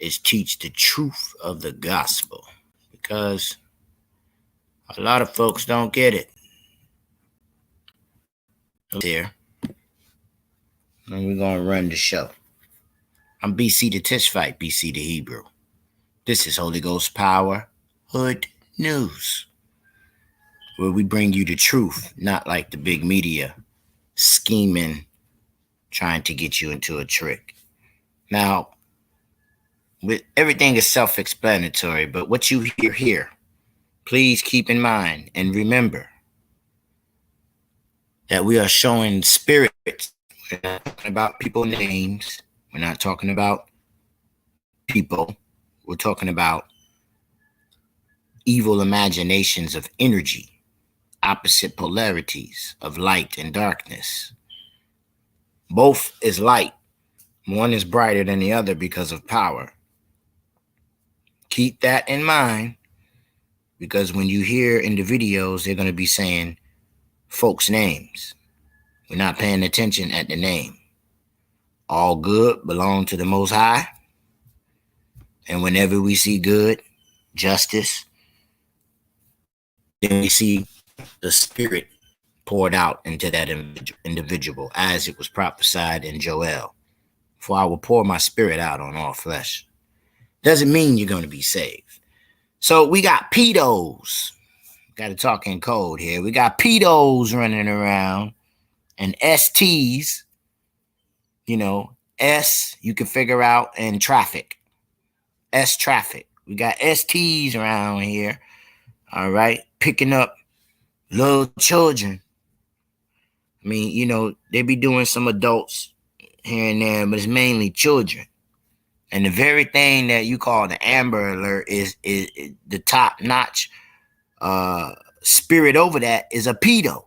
is teach the truth of the gospel, because a lot of folks don't get it. Here, and we're going to run the show. I'm BC the Tishite, BC the Hebrew. This is Holy Ghost Power Hood News, where we bring you the truth, not like the big media scheming, trying to get you into a trick. Now, with everything is self-explanatory, but what you hear here, please keep in mind and remember that we are showing spirits. We're not talking about people names. We're not talking about people. We're talking about evil imaginations of energy, opposite polarities of light and darkness. Both is light. One is brighter than the other because of power. Keep that in mind, because when you hear in the videos, they're going to be saying folks' names. We're not paying attention at the name. All good belong to the Most High. And whenever we see good, justice, then we see the Spirit poured out into that individual, as it was prophesied in Joel. For I will pour my Spirit out on all flesh. Doesn't mean you're going to be saved. So we got pedos. Got to talk in code here. We got pedos running around and STs. You know, S you can figure out, and traffic. S traffic. We got STs around here. All right. Picking up little children. I mean, you know, they be doing some adults here and there, but it's mainly children. And the very thing that you call the Amber Alert is the top-notch spirit over that is a pedo.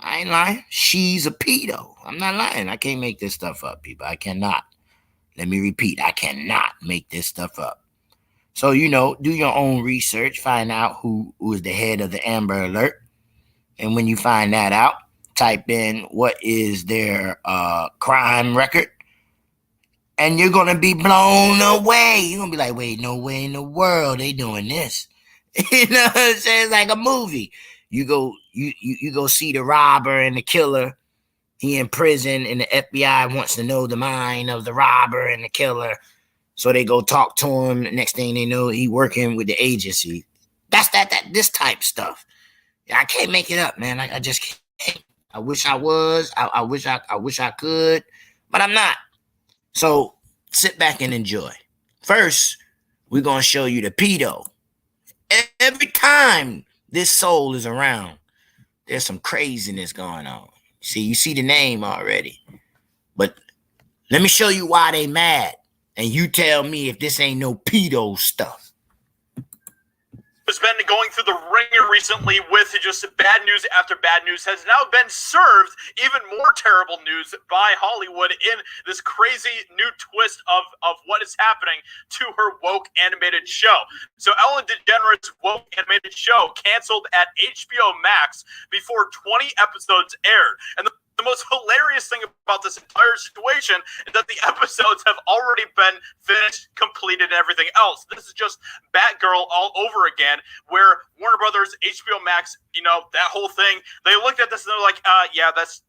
I ain't lying. She's a pedo. I'm not lying. I can't make this stuff up, people. I cannot. Let me repeat. I cannot make this stuff up. So, you know, do your own research. Find out who is the head of the Amber Alert. And when you find that out, type in what is their crime record. And you're going to be blown away. You're going to be like, wait, no way in the world they doing this. You know what I'm saying? It's like a movie. You go see the robber and the killer. He in prison, and the FBI wants to know the mind of the robber and the killer. So they go talk to him. The next thing they know, he working with the agency. That's this type stuff. I can't make it up, man. I just can't. I wish I was. I wish I could, but I'm not. So sit back and enjoy. First, we're gonna show you the pedo. Every time this soul is around, there's some craziness going on. See, you see the name already. But let me show you why they mad. And you tell me if this ain't no pedo stuff. Has been going through the ringer recently with just bad news after bad news, has now been served even more terrible news by Hollywood in this crazy new twist of what is happening to her woke animated show. So Ellen DeGeneres' woke animated show canceled at HBO Max before 20 episodes aired. And the most hilarious thing about this entire situation is that the episodes have already been finished, completed, and everything else. This is just Batgirl all over again, where Warner Brothers, HBO Max, you know, that whole thing, they looked at this and they're like, yeah, that's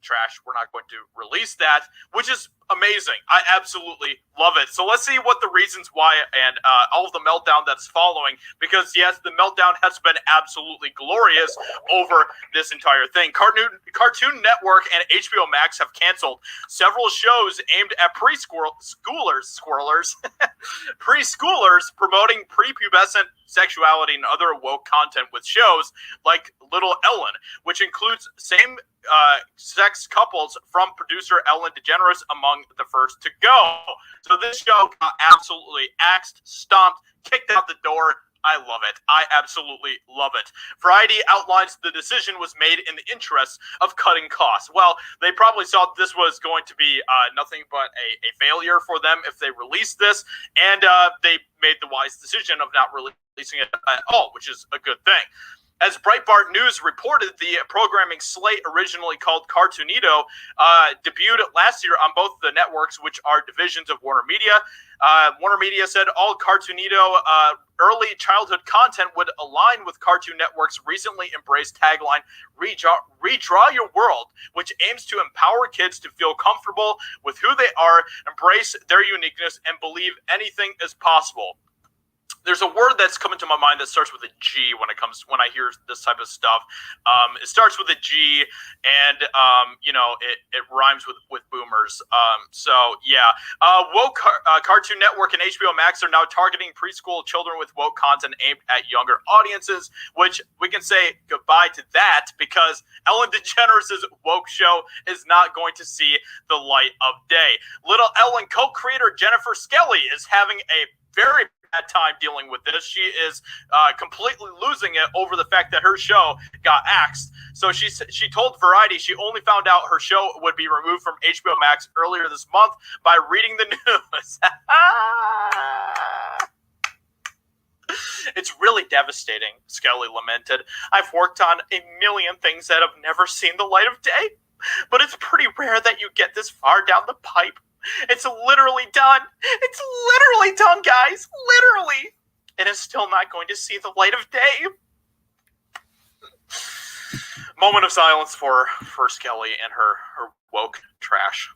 trash. We're not going to release that, which is amazing. I absolutely love it. So let's see what the reasons why and all of the meltdown that's following, because yes, the meltdown has been absolutely glorious over this entire thing. Cartoon Network and HBO Max have canceled several shows aimed at preschoolers promoting prepubescent sexuality and other woke content with shows like Little Ellen, which includes same-sex couples from producer Ellen DeGeneres among the first to go. So this show got absolutely axed, stomped, kicked out the door. I love it. I absolutely love it. Variety outlines the decision was made in the interest of cutting costs. Well, they probably thought this was going to be nothing but a failure for them if they released this, and they made the wise decision of not releasing it at all, which is a good thing. As Breitbart News reported, the programming slate, originally called Cartoonito, debuted last year on both the networks, which are divisions of Warner Media. Warner Media said all Cartoonito early childhood content would align with Cartoon Network's recently embraced tagline, Redraw Your World, which aims to empower kids to feel comfortable with who they are, embrace their uniqueness, and believe anything is possible. There's a word that's coming to my mind that starts with a G when I hear this type of stuff. It starts with a G, and it rhymes with boomers. Woke Cartoon Network and HBO Max are now targeting preschool children with woke content aimed at younger audiences, which we can say goodbye to that because Ellen DeGeneres' woke show is not going to see the light of day. Little Ellen co-creator Jennifer Skelly is having a very bad time dealing with this. She is completely losing it over the fact that her show got axed. So she told Variety she only found out her show would be removed from HBO Max earlier this month by reading the news. It's really devastating, Skelly lamented. I've worked on a million things that have never seen the light of day, but it's pretty rare that you get this far down the pipe. It's literally done. It's literally done, guys. Literally. It is still not going to see the light of day. Moment of silence for Skelly and her woke trash.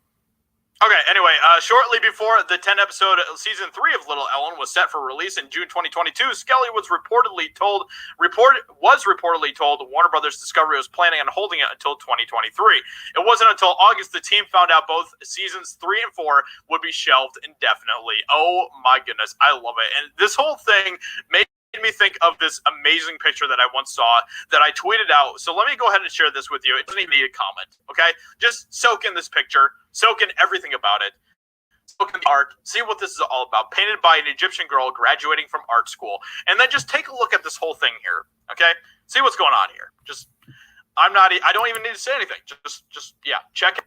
Okay, anyway, shortly before the 10-episode season 3 of Little Ellen was set for release in June 2022, Skelly was reportedly told Warner Brothers Discovery was planning on holding it until 2023. It wasn't until August the team found out both seasons 3 and 4 would be shelved indefinitely. Oh my goodness, I love it. And this whole thing made me think of this amazing picture that I once saw that I tweeted out. So let me go ahead and share this with you. It doesn't even need a comment, okay? Just soak in this picture. Soak in everything about it. Soak in the art. See what this is all about. Painted by an Egyptian girl graduating from art school. And then just take a look at this whole thing here, okay? See what's going on here. I don't even need to say anything. Just check it.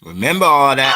Remember all that.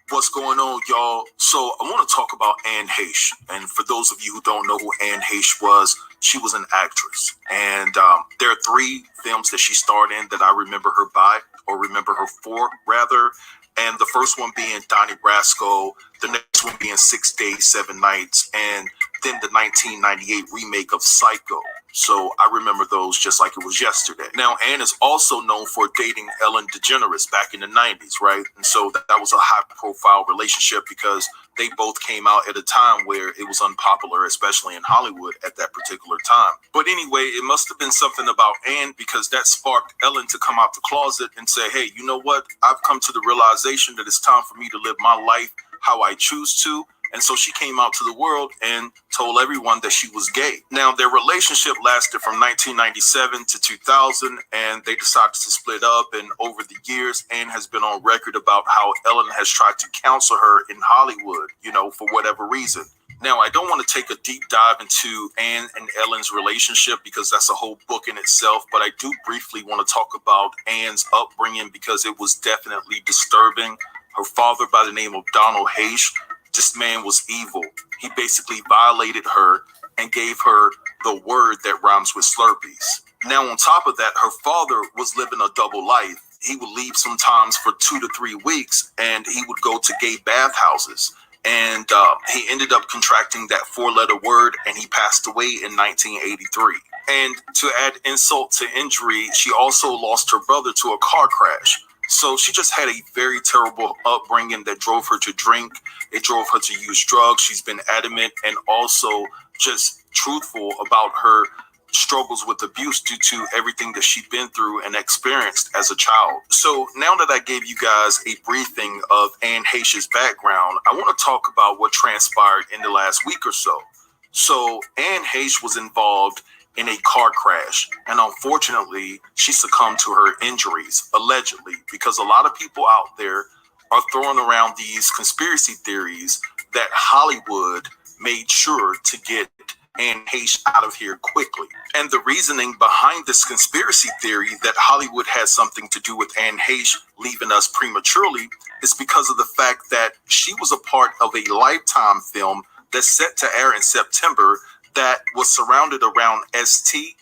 What's going on, y'all? So I want to talk about Anne Heche. And for those of you who don't know who Anne Heche was, she was an actress. And there are 3 films that she starred in that I remember her by, or remember her for, rather. And the first one being Donnie Brasco, the next one being 6 Days, 7 Nights, and then the 1998 remake of Psycho. So I remember those just like it was yesterday. Now, Anne is also known for dating Ellen DeGeneres back in the 90s, right? And so that was a high-profile relationship because they both came out at a time where it was unpopular, especially in Hollywood at that particular time. But anyway, it must have been something about Anne because that sparked Ellen to come out the closet and say, hey, you know what? I've come to the realization that it's time for me to live my life how I choose to. And so she came out to the world and told everyone that she was gay. Now, their relationship lasted from 1997 to 2000, and they decided to split up. And over the years, Anne has been on record about how Ellen has tried to counsel her in Hollywood, for whatever reason. Now, I don't want to take a deep dive into Anne and Ellen's relationship because that's a whole book in itself, but I do briefly want to talk about Anne's upbringing because it was definitely disturbing. Her father, by the name of Donald Heche, this man was evil. He basically violated her and gave her the word that rhymes with Slurpees. Now, on top of that, her father was living a double life. He would leave sometimes for 2 to 3 weeks, and he would go to gay bathhouses. And he ended up contracting that 4-letter word, and he passed away in 1983. And to add insult to injury, she also lost her brother to a car crash. So she just had a very terrible upbringing that drove her to drink. It drove her to use drugs. She's been adamant and also just truthful about her struggles with abuse due to everything that she'd been through and experienced as a child. So now that I gave you guys a briefing of Anne Heche's background, I want to talk about what transpired in the last week or so. So Anne Heche was involved in a car crash, and unfortunately, she succumbed to her injuries, allegedly, because a lot of people out there are throwing around these conspiracy theories that Hollywood made sure to get Anne Heche out of here quickly. And the reasoning behind this conspiracy theory that Hollywood has something to do with Anne Heche leaving us prematurely is because of the fact that she was a part of a Lifetime film that's set to air in September that was surrounded around ST.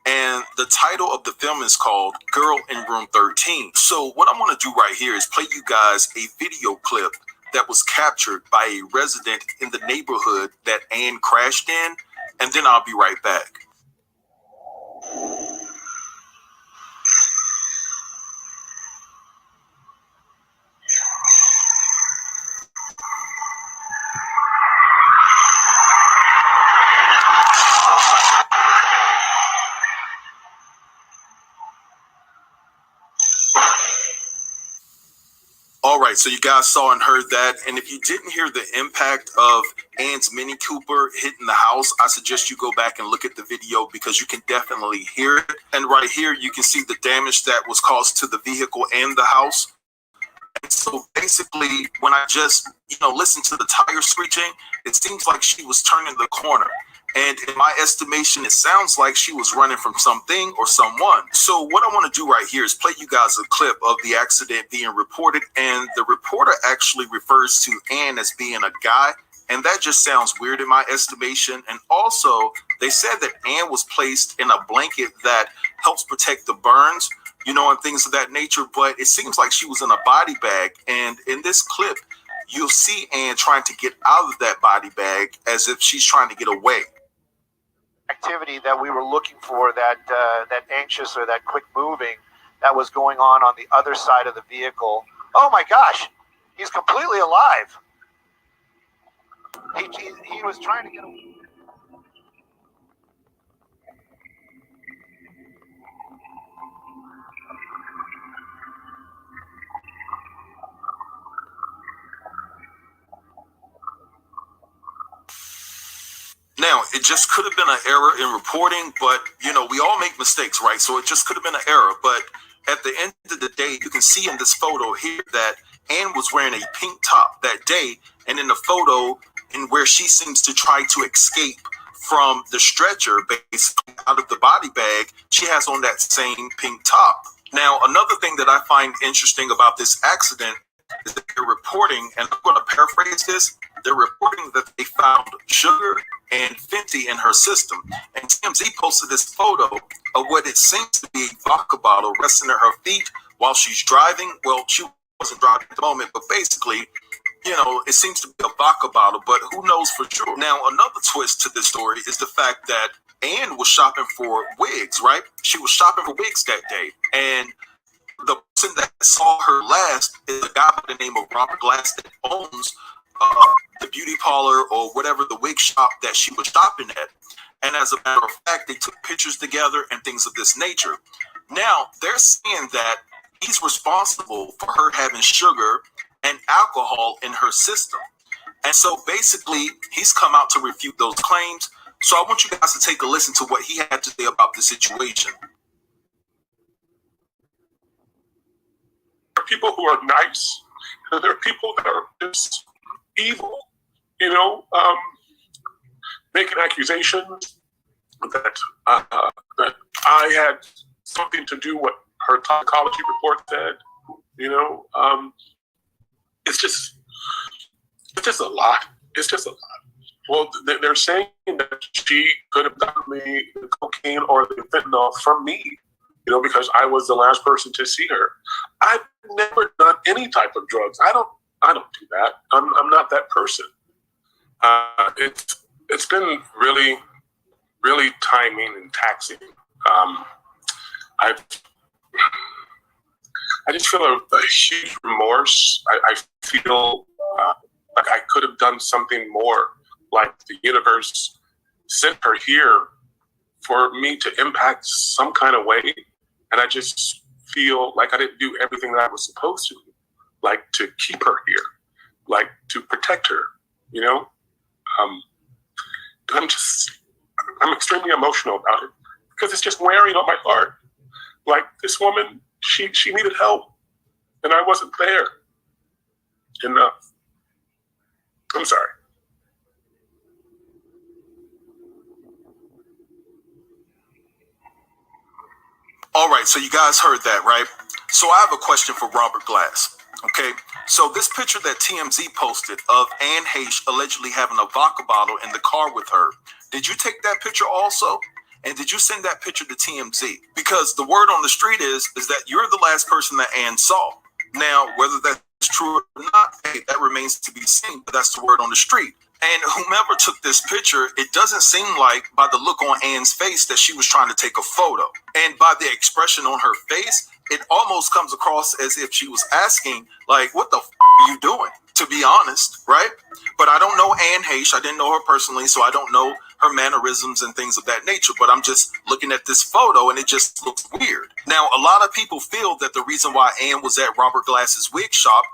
And the title of the film is called Girl in Room 13. So what I want to do right here is play you guys a video clip that was captured by a resident in the neighborhood that Anne crashed in, and then I'll be right back. All right, so you guys saw and heard that. And if you didn't hear the impact of Anne's Mini Cooper hitting the house, I suggest you go back and look at the video because you can definitely hear it. And right here, you can see the damage that was caused to the vehicle and the house. And so basically, when I just, listened to the tire screeching, it seems like she was turning the corner. And in my estimation, it sounds like she was running from something or someone. So what I want to do right here is play you guys a clip of the accident being reported. And the reporter actually refers to Anne as being a guy. And that just sounds weird in my estimation. And also, they said that Anne was placed in a blanket that helps protect the burns, and things of that nature. But it seems like she was in a body bag. And in this clip, you'll see Anne trying to get out of that body bag as if she's trying to get away. Activity that we were looking for, that anxious or that quick moving that was going on the other side of the vehicle. Oh my gosh, he's completely alive. He was trying to get away. Now, it just could have been an error in reporting, but, we all make mistakes, right? So it just could have been an error. But at the end of the day, you can see in this photo here that Anne was wearing a pink top that day. And in the photo in where she seems to try to escape from the stretcher, basically out of the body bag, she has on that same pink top. Now, another thing that I find interesting about this accident is that they're reporting, and I'm going to paraphrase this, they're reporting that they found sugar and Fenty in her system. And TMZ posted this photo of what it seems to be a vodka bottle resting at her feet while she's driving. Well, she wasn't driving at the moment, but basically, it seems to be a vodka bottle, but who knows for sure. Now, another twist to this story is the fact that Anne was shopping for wigs, right? She was shopping for wigs that day. And the person that saw her last is a guy by the name of Robert Glass that owns the beauty parlor or whatever the wig shop that she was shopping at. And as a matter of fact, they took pictures together and things of this nature. Now, they're saying that he's responsible for her having sugar and alcohol in her system. And so basically, he's come out to refute those claims. So I want you guys to take a listen to what he had to say about the situation. There are people who are nice, and there are people that are just evil, making accusations that I had something to do with what her toxicology report said. It's just a lot. It's just a lot. Well, they're saying that she could have gotten the cocaine or the fentanyl from me, because I was the last person to see her. I've never done any type of drugs. I don't do that. I'm not that person. It's been really, really timing and taxing. I just feel a huge remorse. I feel like I could have done something more. Like the universe sent her here for me to impact some kind of way, and I just feel like I didn't do everything that I was supposed to, like to keep her here, like to protect her. I'm extremely emotional about it because it's just wearing on my heart. Like this woman, she needed help, and I wasn't there enough. I'm sorry. All right, so you guys heard that, right? So I have a question for Robert Glass. Okay, so this picture that TMZ posted of Anne Heche allegedly having a vodka bottle in the car with her, did you take that picture also? And did you send that picture to TMZ? Because the word on the street is that you're the last person that Anne saw. Now, whether that's true or not, hey, that remains to be seen, but that's the word on the street. And whomever took this picture, it doesn't seem like, by the look on Anne's face, that she was trying to take a photo. And by the expression on her face, it almost comes across as if she was asking, like, what the are you doing? To be honest, right? But I don't know Anne Heche. I didn't know her personally, so I don't know her mannerisms and things of that nature. But I'm just looking at this photo, and it just looks weird. Now, a lot of people feel that the reason why Anne was at Robert Glass's wig shop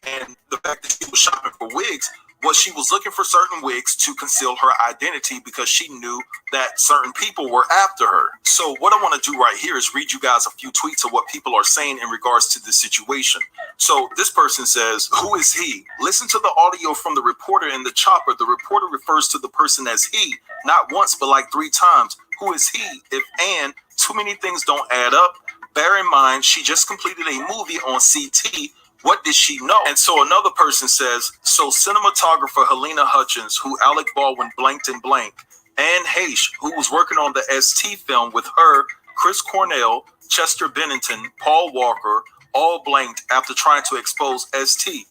and the fact that she was shopping for wigs was she was looking for certain wigs to conceal her identity because she knew that certain people were after her. So what I want to do right here is read you guys a few tweets of what people are saying in regards to this situation. So this person says, who is he? Listen to the audio from the reporter in the chopper. The reporter refers to the person as he, not once, but like 3 times. Who is he? If Anne, too many things don't add up. Bear in mind, she just completed a movie on CT. What did she know? And so another person says, so cinematographer Helena Hutchins, who Alec Baldwin blanked and blank, Anne Heche, who was working on the ST film with her, Chris Cornell, Chester Bennington, Paul Walker, all blanked after trying to expose ST.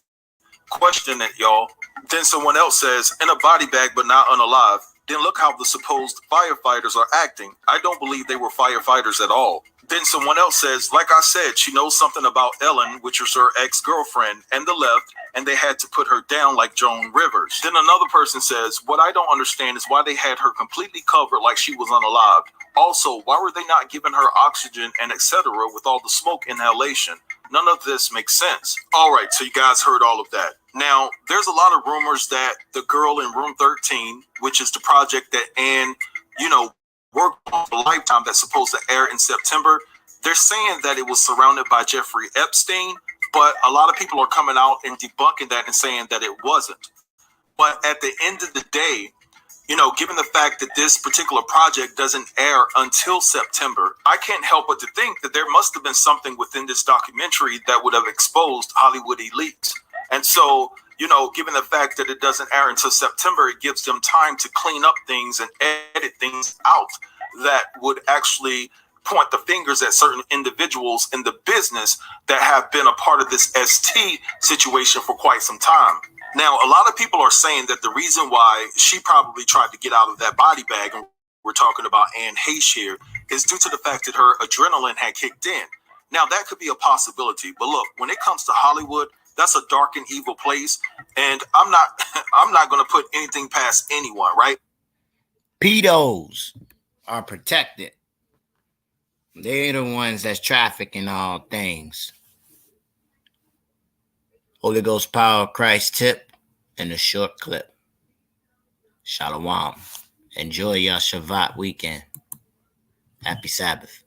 Question it, y'all. Then someone else says, in a body bag but not unalive. Then look how the supposed firefighters are acting. I don't believe they were firefighters at all. Then someone else says, like I said, she knows something about Ellen, which was her ex-girlfriend, and the left, and they had to put her down like Joan Rivers. Then another person says, what I don't understand is why they had her completely covered like she was unalive. Also, why were they not giving her oxygen and etc. with all the smoke inhalation? None of this makes sense. All right, so you guys heard all of that. Now, there's a lot of rumors that the girl in room 13, which is the project that Anne, worked on for Lifetime that's supposed to air in September, they're saying that it was surrounded by Jeffrey Epstein, but a lot of people are coming out and debunking that and saying that it wasn't. But at the end of the day, given the fact that this particular project doesn't air until September, I can't help but to think that there must have been something within this documentary that would have exposed Hollywood elites. And so, given the fact that it doesn't air until September, it gives them time to clean up things and edit things out that would actually point the fingers at certain individuals in the business that have been a part of this ST situation for quite some time. Now, a lot of people are saying that the reason why she probably tried to get out of that body bag, and we're talking about Anne Heche here, is due to the fact that her adrenaline had kicked in. Now, that could be a possibility. But look, when it comes to Hollywood, that's a dark and evil place. And I'm not going to put anything past anyone, right? Pedos are protected. They're the ones that's trafficking all things. Holy Ghost power, Christ tip, and a short clip. Shalom. Enjoy your Shabbat weekend. Happy Sabbath.